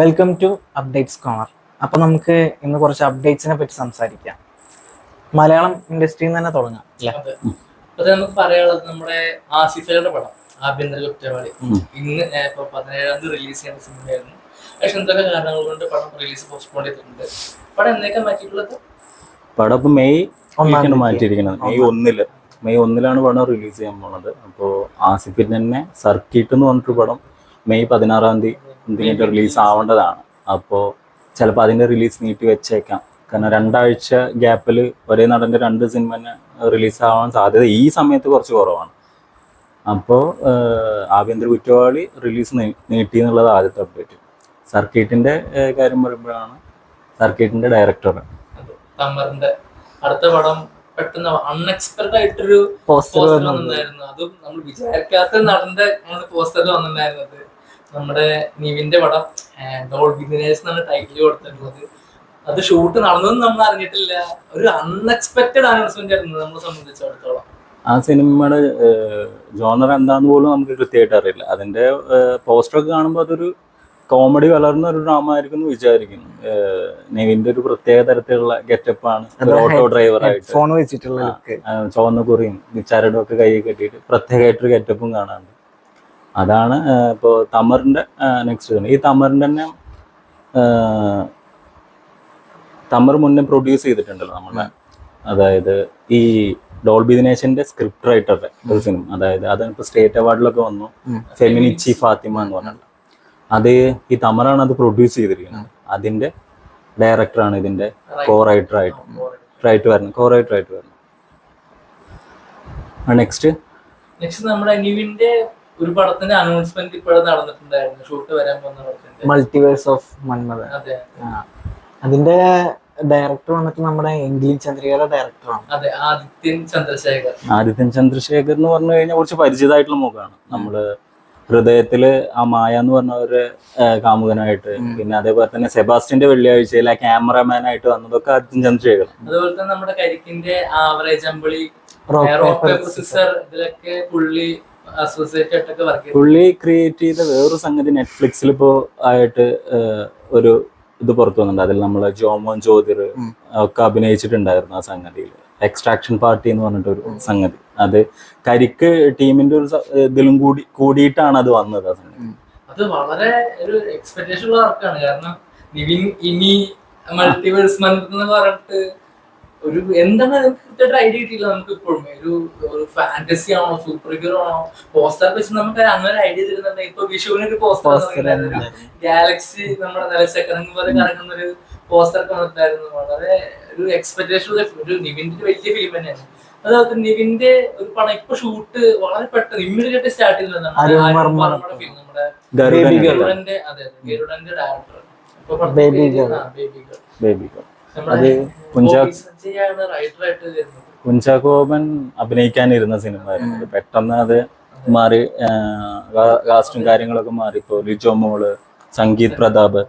Welcome to updates corner. അപ്പോൾ നമുക്ക് ഇന്ന് കുറച്ച് അപ്ഡേറ്റ്സിനെ പറ്റി സംസാരിക്കാം. മലയാളം ഇൻഡസ്ട്രിയിൽ നിന്ന് തന്നെ തുടങ്ങാം അല്ലേ? അത് നമുക്ക് പറയാനുള്ളത് നമ്മുടെ ആസിഫയുടെ പടം ആഭ്യന്തര കുറ്റവാളി ഇന്ന് ഇപ്പൊ 17 റിലീസ് ചെയ്യേണ്ട സിനിമയായിരുന്നു. പക്ഷെ എന്തൊക്കെ കാരണങ്ങൾ കൊണ്ട് പടം റിലീസ് പോസ്റ്റ്പോൺ ചെയ്തിട്ടുണ്ട്. പടം എന്നേക്കാൾ മാറ്റിയിട്ടുള്ളത് പടം ഇപ്പൊ മെയ് മാറ്റിയിരിക്കുന്നത്. മെയ് 1 പടം റിലീസ് ചെയ്യാൻ പോണത്. അപ്പോൾ ആസിഫിന് തന്നെ സർക്കിട്ട് എന്ന് പറഞ്ഞിട്ട് പടം മെയ് 16 എന്തെങ്കിലും റിലീസ് ആവേണ്ടതാണ്. അപ്പോൾ ചിലപ്പോൾ അതിൻ്റെ റിലീസ് നീട്ടി വെച്ചേക്കാം. കാരണം 2 ആഴ്ച ഗ്യാപ്പിൽ ഒരേ നടൻ്റെ 2 സിനിമ റിലീസ് ആവാൻ സാധ്യത ഈ സമയത്ത് കുറച്ച് കുറവാണ്. അപ്പോൾ ആഭ്യന്തര കുറ്റവാളി റിലീസ് നീട്ടി എന്നുള്ളത് ആദ്യത്തെ അപ്ഡേറ്റ്. സർക്കിട്ടിൻ്റെ കാര്യം പറയുമ്പോഴാണ് സർക്കിട്ടിൻ്റെ ഡയറക്ടർ തമറിന്റെ അടുത്ത പടം പെട്ടെന്ന് അൺഎക്സ്പെക്ടഡ് ആയിട്ടൊരു പോസ്റ്റർ വന്നിട്ടുണ്ടായിരുന്നു. അതും നമ്മൾ വിചാരിക്കാത്ത നടന്റെ പോസ്റ്ററിൽ വന്നിട്ടുണ്ടായിരുന്നത്. നമ്മുടെ നിവിന്റെ പടം ഡോൾബി ദിനേശ് എന്നാണ് ടൈറ്റിൽ കൊടുത്തിട്ടുള്ളത്. അത് ഷൂട്ട് നടന്നതെന്ന് നമ്മൾ അറിഞ്ഞിട്ടില്ല. ഒരു അൺഎക്സ്പെക്ടഡ് അനൗൺസ്മെന്റ് ആയിരുന്നു നമ്മളെ സംബന്ധിച്ചിടത്തോളം. ആ സിനിമയുടെ ജോണർ എന്താന്ന് പോലും നമുക്ക് കൃത്യമായിട്ട് അറിയില്ല. അതിന്റെ പോസ്റ്ററൊക്കെ കാണുമ്പോൾ അതൊരു കോമഡി കലർന്ന ഒരു ഡ്രാമ ആയിരിക്കും എന്ന് വിചാരിക്കുന്നു. നിവിന്റെ ഒരു പ്രത്യേക തരത്തിലുള്ള ഗെറ്റപ്പാണ്. ഓട്ടോ ഡ്രൈവറായിട്ട് ചുവന്ന കുറിയും ചരടും ഒക്കെ കൈ കെട്ടിയിട്ട് പ്രത്യേകമായിട്ടൊരു ഗെറ്റപ്പും കാണാറുണ്ട്. അതാണ് ഇപ്പോൾ തമറിന്റെ നെക്സ്റ്റ്. ഈ തമറിന്റെ തന്നെ തമർ മുന്നേ പ്രൊഡ്യൂസ് ചെയ്തിട്ടുണ്ടല്ലോ നമ്മളെ, അതായത് ഈ ഡോൾബി ദിനേശിന്റെ സ്ക്രിപ്റ്റ് റൈറ്ററുടെ ഒരു സിനിമ. അതായത് അതിനിപ്പോൾ സ്റ്റേറ്റ് അവാർഡിലൊക്കെ വന്നു, ഫെമിനിച്ചി ഫാത്തിമ എന്ന് പറഞ്ഞിട്ടുള്ള. അത് ഈ തമറാണ് അത് പ്രൊഡ്യൂസ് ചെയ്തിരിക്കുന്നത്. അതിന്റെ ഡയറക്ടറാണ് ഇതിന്റെ കോ റൈറ്ററായിട്ട് വരുന്നത്. നെക്സ്റ്റ് നമ്മുടെ നിവിന്റെ ഒരു പടത്തിന്റെ അനൗൺസ്മെന്റ് ഇപ്പോഴും നടന്നിട്ടുണ്ടായിരുന്നു. ഷൂട്ട് വരാൻ പോകുന്ന പടത്തിന്റെ മൾട്ടിവേഴ്സ് ഓഫ് മന്മഥൻ. അതിന്റെ ഡയറക്ടർ വന്നിട്ട് നമ്മുടെ എങ്കിലും ചന്ദ്രികയുടെ ഡയറക്ടറാണ്. അതെ, ആദിത്യൻ ചന്ദ്രശേഖർ എന്ന് പറഞ്ഞു കഴിഞ്ഞാൽ കുറച്ച് പരിചിതമായിട്ടുള്ള മുഖമാണ്. നമ്മള് ഹൃദയത്തില് ആ മായ എന്ന് പറഞ്ഞവര് കാമുകനായിട്ട്, പിന്നെ അതേപോലെ തന്നെ സെബാസ്റ്റ്യന്റെ വെള്ളിയാഴ്ചയിൽ ആ ക്യാമറമാൻ ആയിട്ട് വന്നതൊക്കെ ആദിത്യൻ ചന്ദ്രശേഖർ. അതുപോലെ തന്നെ നമ്മുടെ കരിക്കിന്റെ ആവറേജ് അമ്പിളി ഇതിലൊക്കെ പുള്ളി ക്രിയേറ്റ് ചെയ്ത വേറൊരു സംഗതി നെറ്റ്ഫ്ലിക്സിൽ ഇപ്പോ ആയിട്ട് ഒരു ഇത് പുറത്തു വന്നിട്ടുണ്ട്. അതിൽ നമ്മള് ജോമോൻ ജ്യോതിർ ഒക്കെ അഭിനയിച്ചിട്ടുണ്ടായിരുന്നു ആ സംഗതിയിൽ. എക്സ്ട്രാക്ഷൻ പാർട്ടി എന്ന് പറഞ്ഞിട്ടൊരു സംഗതി. അത് കരിക്ക് ടീമിന്റെ ഒരു ഇതിലും കൂടിയിട്ടാണ് അത് വന്നത്. ആ സംഗതി അത് വളരെ ഒരു എക്സ്പെക്ടേഷൻ ഉള്ള വർക്കാണ്. കാരണം നിവിൻ ഇനി മൾട്ടിവേഴ്സ് എന്ന് പറഞ്ഞിട്ട് ഒരു എന്താണ് കൃത്യമായിട്ട് ഐഡിയ കിട്ടിയില്ല നമുക്ക് ഇപ്പോഴും. ഒരു ഫാന്റസി ആണോ സൂപ്പർ ഹീറോ ആണോ പോസ്റ്റർ വെച്ച് നമുക്ക് അങ്ങനെ ഐഡിയ തരുന്നുണ്ട്. ഇപ്പൊ വിഷുവിന് ഒരു പോസ്റ്റർ ഗാലക്സി നമ്മുടെ നിലച്ചക്കറങ്ങ് പോലെ കറങ്ങുന്ന ഒരു പോസ്റ്റർ ഒക്കെ വന്നിട്ടായിരുന്നു. വളരെ ഒരു എക്സ്പെക്ടേഷൻ ഉള്ള ഒരു നിവിന്റെ വലിയ ഫിലിം തന്നെയാണ്. അതുപോലെ നിവിന്റെ ഒരു പടം ഇപ്പൊ ഷൂട്ട് വളരെ പെട്ടെന്ന് ഇമ്മീഡിയറ്റ് സ്റ്റാർട്ട് ചെയ്തതാണ്. നമ്മുടെ ഗരുഡന്റെ ഡയറക്ടർ കുഞ്ചാക്കോബൻ അഭിനയിക്കാനിരുന്ന സിനിമ ആയിരുന്നു. പെട്ടെന്ന് അത് മാറി, കാസ്റ്റും കാര്യങ്ങളൊക്കെ മാറി. ഇപ്പൊ ലിജോ മോള്, സംഗീത് പ്രതാപ്,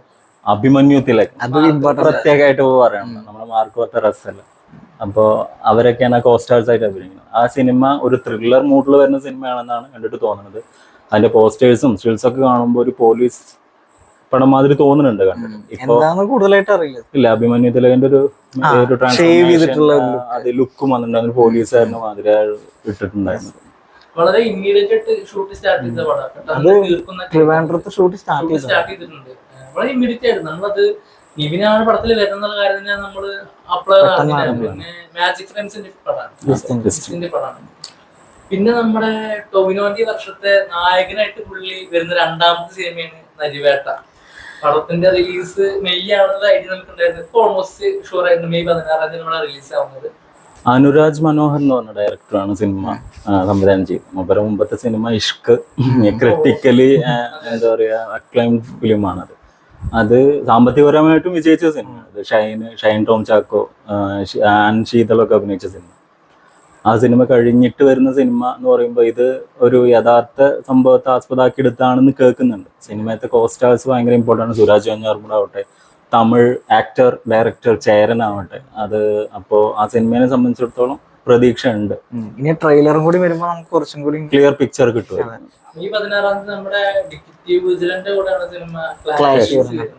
അഭിമന്യു തിലക് പ്രത്യേകമായിട്ട് പറയണം. നമ്മുടെ മാർക്കോത്ത റസൽ. അപ്പോൾ അവരൊക്കെയാണ് കോസ്റ്റാർസ് ആയിട്ട് അഭിനയിക്കുന്നത്. ആ സിനിമ ഒരു ത്രില്ലർ മൂഡിൽ വരുന്ന സിനിമയാണെന്നാണ് കണ്ടിട്ട് തോന്നുന്നത്. അതിന്റെ പോസ്റ്റേഴ്സും സ്റ്റിൽസ് ഒക്കെ കാണുമ്പോൾ ഒരു പോലീസ് പടം മാതിരി തോന്നുന്നുണ്ട് കണ്ടിട്ട്. ഇപ്പൊ കൂടുതലായിട്ട് അറിയില്ല. ഇല്ല, അഭിമന്യു തിലകന്റെ ഒരു അത് ലുക്കും വന്നിട്ടുണ്ടായിരുന്നു. പോലീസുകാരന് മാതിരി ഇട്ടിട്ടുണ്ടായിരുന്നു. വളരെ ഇമ്മീഡിയറ്റ് ആയിട്ട് ഷൂട്ട് സ്റ്റാർട്ട് ചെയ്ത പടം ഷൂട്ട് സ്റ്റാർട്ട് ചെയ്തിട്ടുണ്ട്. വളരെ ഇമ്മീഡിയറ്റ് ആയിരുന്നു. നമ്മളത് നിവിനാണ് പടത്തിൽ വരുന്നുള്ള കാര്യം നമ്മള് അപ്ലൈ. പിന്നെ മാജിക് ഫ്രണ്ട്സിന്റെ പടമാണ്. പിന്നെ നമ്മുടെ ടൊവിനോന്റെ വർഷത്തെ നായകനായിട്ട് പുള്ളി വരുന്ന 2ാമത്തെ സിനിമയാണ് നരിവേട്ട. പടത്തിന്റെ റിലീസ് മെയ് ആണെന്നുള്ള ഐഡിയ നമുക്ക് ഉണ്ടായിരുന്നു. ഇപ്പൊ ഓൾമോസ്റ്റ് ഷുവർ ആയിരുന്നു മെയ് 16 റിലീസ് ആവുന്നത്. അനുരാജ് മനോഹർ എന്ന് പറഞ്ഞ ഡയറക്ടറാണ് സിനിമ സംവിധാനം ചെയ്തത്. മുമ്പത്തെ സിനിമ ഇഷ്ക് ക്രിട്ടിക്കലി എന്താ പറയാ അക്ലൈംഡ് ഫിലിമാണത്. അത് സാമ്പത്തികപരമായിട്ടും വിജയിച്ച സിനിമ. അത് ഷൈൻ ടോം ചാക്കോ, ആൻ ശീതളൊക്കെ അഭിനയിച്ച സിനിമ. ആ സിനിമ കഴിഞ്ഞിട്ട് വരുന്ന സിനിമ എന്ന് പറയുമ്പോൾ ഇത് ഒരു യഥാർത്ഥ സംഭവത്തെ ആസ്പദമാക്കി എടുത്താണെന്ന് കേൾക്കുന്നുണ്ട്. സിനിമയത്തെ കോസ്റ്റാർസ് ഭയങ്കര ഇമ്പോർട്ടൻ്റ്. സുരാജ് വെഞ്ഞാറമൂട് ആവട്ടെ, തമിഴ് ആക്ടർ ഡയറക്ടർ ചേരൻ ആവട്ടെ. അത് അപ്പോൾ ആ സിനിമയെ സംബന്ധിച്ചിടത്തോളം പ്രതീക്ഷ ഉണ്ട്. ഇനി ട്രെയിലറും കൂടി വരുമ്പോ നമുക്ക് കുറച്ചും കൂടി ക്ലിയർ പിക്ചർ കിട്ടും. ഈ 16-ാം തീയതി നമ്മുടെ ഡിറ്റക്റ്റീവ് വിജിലന്റെ കൂടെയാണ് സിനിമ Clash വരുന്നത്.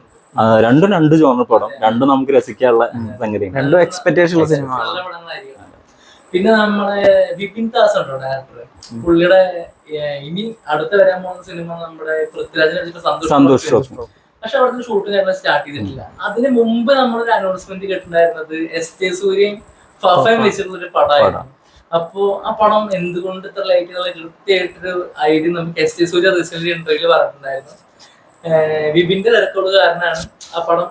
രണ്ടും രണ്ട് ജോണർ പടം, രണ്ടും നമുക്ക് രസിക്കാനുള്ള സംഗതിയാണ്. രണ്ടും എക്സ്പെക്ടേഷൻ ഉള്ള സിനിമ. നല്ല പടങ്ങളായിരിക്കും. പിന്നെ നമ്മളെ വിപിൻ ദാസ് ഉണ്ടോ ഡയറക്ടർ, പുള്ളിയുടെ ഇനി അടുത്ത വരാൻ പോകുന്ന സിനിമ നമ്മുടെ പൃഥ്വിരാജിനെ വെച്ചിട്ട് സന്തോഷ് ട്രോഫി. പക്ഷെ അവിടുത്തെ ഷൂട്ടിംഗ് ഞങ്ങൾ സ്റ്റാർട്ട് ചെയ്തിട്ടില്ല. അതിന് മുമ്പ് നമ്മളൊരു അനൗൺസ്മെന്റ് കേട്ടിട്ടുണ്ടായിരുന്നത് SJ സൂര്യയും ഫഫയും വെച്ചിട്ടുള്ള ഒരു പടമായിരുന്നു. അപ്പോ ആ പടം എന്തുകൊണ്ട് ഇത്ര ലൈറ്റ് എന്നുള്ള കൃത്യമായിട്ടൊരു ഐഡിയ നമുക്ക് SJ സൂര്യ റീസെന്റ് ഇന്റർവ്യൂല് പറഞ്ഞിട്ടുണ്ടായിരുന്നു. വിപിന്റെ തിരക്കുള്ള കാരണമാണ് ആ പടം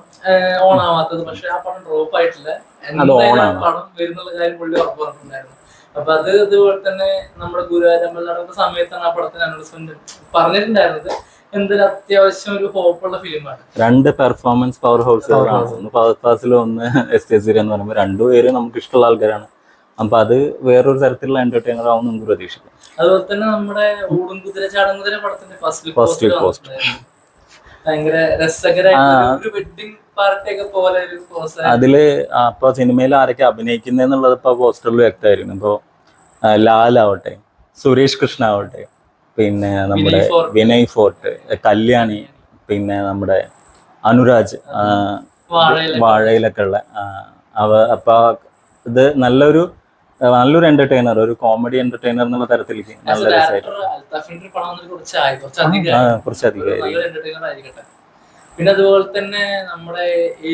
ഓൺ ആവാത്തത്. പക്ഷെ ആ പടം ഡ്രോപ്പ് ആയിട്ടില്ല, എന്തായാലും പടം വരുന്നുള്ള കാര്യം പുള്ളി ഉറപ്പ് പറഞ്ഞിട്ടുണ്ടായിരുന്നു. അപ്പൊ അത് ഇതുപോലെ തന്നെ നമ്മുടെ ഗുരുവായൂരമ്പല നടക്കുന്ന സമയത്താണ് ആ പടത്തിന് അനൗൺസ്മെന്റ് പറഞ്ഞിട്ടുണ്ടായിരുന്നത്. എന്തൊരു അത്യാവശ്യം ഒരു ഹോപ്പുള്ള ഫിലിമാണ്. രണ്ട് പെർഫോമൻസ് പവർ ഹൗസുകളാണ്, ഒന്ന് ഫഹദ് ഫാസിലും ഒന്ന് SJ സൂര്യ എന്ന് പറയുമ്പോൾ രണ്ടുപേരും നമുക്ക് ഇഷ്ടമുള്ള ആൾക്കാരാണ്. അപ്പൊ അത് വേറൊരു തരത്തിലുള്ള എന്റർടൈനർ ആവും നമുക്ക് പ്രതീക്ഷിക്കാം. അതുപോലെ തന്നെ നമ്മുടെ ഊടും കുതിര ചാടും കുതിര പടത്തിന്റെ ഫസ്റ്റ് പോസ്റ്റ് ഭയങ്കര രസകരമായിട്ട് വെഡിങ് പാർട്ടി ഒക്കെ പോലെ ഒരു പോസ്റ്റർ. അതില് അപ്പൊ സിനിമയിൽ ആരൊക്കെ അഭിനയിക്കുന്നതെന്നുള്ളത് ഇപ്പൊ പോസ്റ്ററിൽ വ്യക്തമായിരുന്നു. ഇപ്പൊ ലാൽ ആവട്ടെ, സുരേഷ് കൃഷ്ണ ആവട്ടെ, പിന്നെ നമ്മുടെ വിനയ് ഫോർട്ട്, കല്യാണി, പിന്നെ നമ്മുടെ അനുരാജ് വാഴയിലൊക്കെ ഉള്ള അപ്പൊ ഇത് നല്ലൊരു എന്റർടൈനർ, ഒരു കോമഡി എന്റർടൈനർ എന്നുള്ള തരത്തിലേക്ക് നല്ല രസമായിട്ട് കുറച്ചധികം. പിന്നെ അതുപോലെ തന്നെ നമ്മുടെ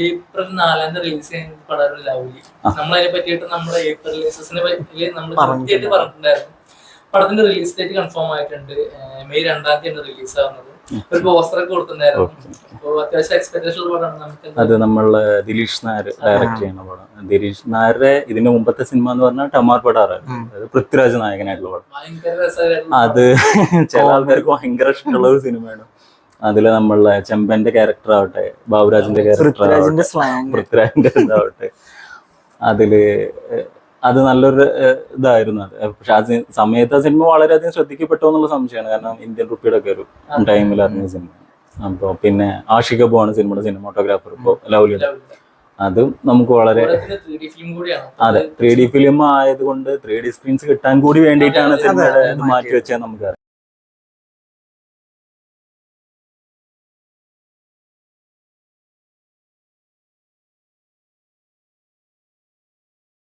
April 4 റിലീസ് ചെയ്യുന്ന പടം ലവ്ലി. നമ്മളതിനെ പറ്റിയിട്ട് നമ്മുടെ ഏപ്രിൽ റിലീസസിനെ പറ്റി നമ്മൾ കൃത്യമായിട്ട് പറഞ്ഞിട്ടുണ്ടായിരുന്നു. പടത്തിന്റെ റിലീസ് ഡേറ്റ് കൺഫേം ആയിട്ടുണ്ട്. May 2 റിലീസ് ആവുന്നത്. ഒരു പോസ്റ്റർ ഒക്കെ കൊടുത്തിട്ടുണ്ടായിരുന്നു. അപ്പൊ അത്യാവശ്യം എക്സ്പെക്ടേഷൻ ഉള്ള പടമാണ് നമുക്ക്. അത് നമ്മള് ദിലീഷ് നായർ ഡയറക്ട് ചെയ്യുന്ന പടം. ദിലീഷ് നായരുടെ ഇതിന്റെ മുമ്പത്തെ സിനിമ എന്ന് പറഞ്ഞാൽ ടമാർ പടാറായിരുന്നു, അതായത് പൃഥ്വിരാജ് നായകനായിട്ടുള്ള പടം. ഭയങ്കര രസമായിരുന്നു. അത് ചില ആൾക്കാർക്ക് ഭയങ്കര ഇഷ്ടമുള്ള ഒരു സിനിമയാണ്. അതില് നമ്മളെ ചെമ്പന്റെ ക്യാരക്ടർ ആവട്ടെ, ബാബുരാജിന്റെ ക്യാരക്ടർ ആവട്ടെ, പൃഥ്വിരാജിന്റെ ഇതാവട്ടെ, അതില് അത് നല്ലൊരു ഇതായിരുന്നു. അത് പക്ഷെ ആ സമയത്ത് ആ സിനിമ വളരെയധികം ശ്രദ്ധിക്കപ്പെട്ടോ എന്നുള്ള സംശയമാണ്. കാരണം ഇന്ത്യൻ റുപ്പിയുടെ ഒക്കെ ഒരു ടൈമിൽ ഇറങ്ങിയ സിനിമ. അപ്പൊ പിന്നെ ആഷിഖ് അബു ആണ് സിനിമയുടെ സിനിമാറ്റോഗ്രാഫർ. ഇപ്പൊ ലവ്ലിയുടെ അതും നമുക്ക് വളരെ 3D ഫിലിം ആയതുകൊണ്ട് 3D സ്ക്രീൻസ് കിട്ടാൻ കൂടി വേണ്ടിയിട്ടാണ് സിനിമയുടെ മാറ്റി വെച്ചാൽ നമുക്ക്